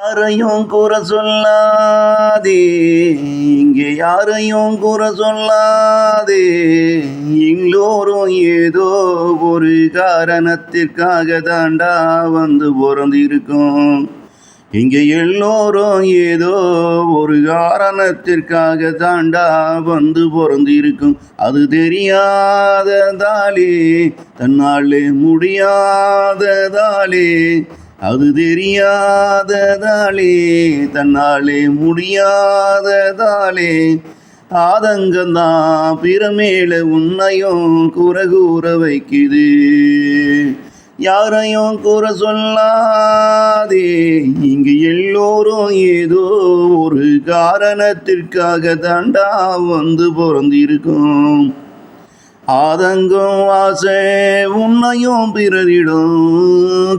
யாரையும் கூற சொல்லாதே, இங்கே யாரையும் கூற சொல்லாதே. எல்லோரும் ஏதோ ஒரு காரணத்திற்காக தாண்டா வந்து பிறந்திருக்கும். இங்கே எல்லோரும் ஏதோ ஒரு காரணத்திற்காக தாண்டா வந்து பிறந்திருக்கும். அது தெரியாததாலே, தன்னாலே முடியாததாலே, அது தெரியாததாலே, தன்னாலே முடியாததாலே, ஆதங்கந்தான் பிறமேல உன்னையும் கூற வைக்குது. யாரையும் கூற சொல்லாதே, இங்கு எல்லோரும் ஏதோ ஒரு காரணத்திற்காக தாண்டா வந்து பிறந்திருக்கும். ஆதங்கம் ஆசை உன்னையும் பிறரிடம்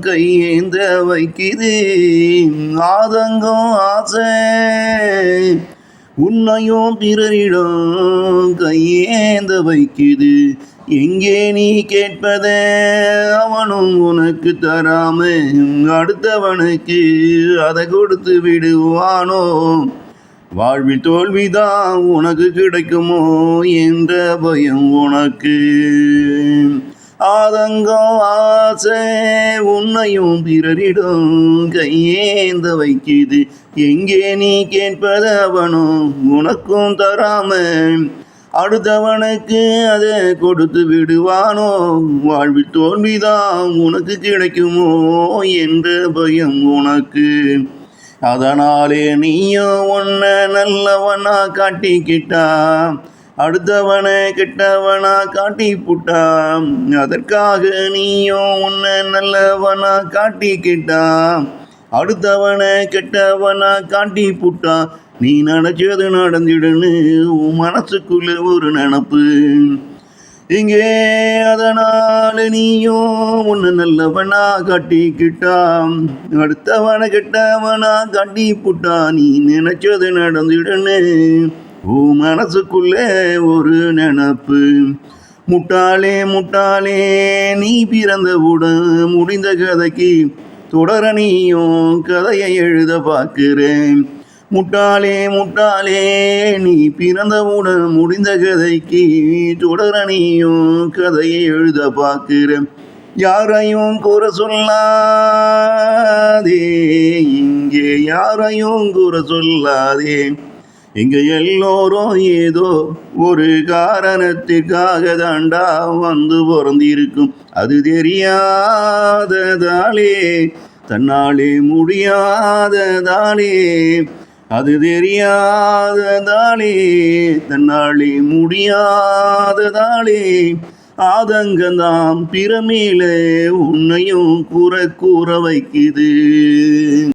கையேந்த வைக்குது. ஆதங்கம் ஆசை உன்னையும் பிறரிடம் கையேந்த வைக்குது. எங்கே நீ கேட்பத அவனும் உனக்கு தராம அடுத்தவனுக்கு அதை கொடுத்து விடுவானோ? வாழ்வில் தோல்விதான் உனக்கு கிடைக்குமோ என்ற பயம் உனக்கு. ஆதங்கம் ஆசை உன்னையும் பிறரிடம் கையேந்த வைக்குது. எங்கே நீ கேட்பது அவனும் உனக்கும் தராம அடுத்தவனுக்கு அதை கொடுத்து விடுவானோ? வாழ்வில் தோல்விதான் உனக்கு கிடைக்குமோ என்ற பயம் உனக்கு. அதனாலே நீயும் உன்னை நல்லவனா காட்டிக்கிட்டா, அடுத்தவனை கெட்டவனா காட்டி புட்டா. அதற்காக நீயும் உன்னை நல்லவனா காட்டிக்கிட்டா, அடுத்தவனை கெட்டவனா காட்டி புட்டா. நீ நினைச்சது நடந்திடுன்னு உன் மனசுக்குள்ள ஒரு நினப்பு இங்கே. அதனால நீயும் உன்னை நல்லவனா காட்டிக்கிட்டா, அடுத்தவனை கெட்டவனா காட்டி புட்டா. நீ நினைச்சது நடந்திடுன்னு உன் மனசுக்குள்ளே ஒரு நினப்பு. முட்டாளே முட்டாளே நீ பிறந்தவுடன் முடிந்த கதைக்கு தொடர நீயும் கதையை எழுத பார்க்கிறேன். முட்டாளே முட்டாளே நீ பிறந்தவுடன் முடிந்த கதைக்கு தொடர நீயும் கதையை எழுத பார்க்கிறேன். யாரையும் கூற சொல்லாதே, இங்கே யாரையும் கூற சொல்லாதே. இங்கே எல்லோரும் ஏதோ ஒரு காரணத்திற்காக தாண்டா வந்து பிறந்திருக்கும். அது தெரியாததாலே, தன்னாலே முடியாததாலே, அது தெரியாததாலே, தன்னாலே முடியாததாலே, ஆதங்கந்தான் பிறமேல உன்னையும் கூற வைக்குது.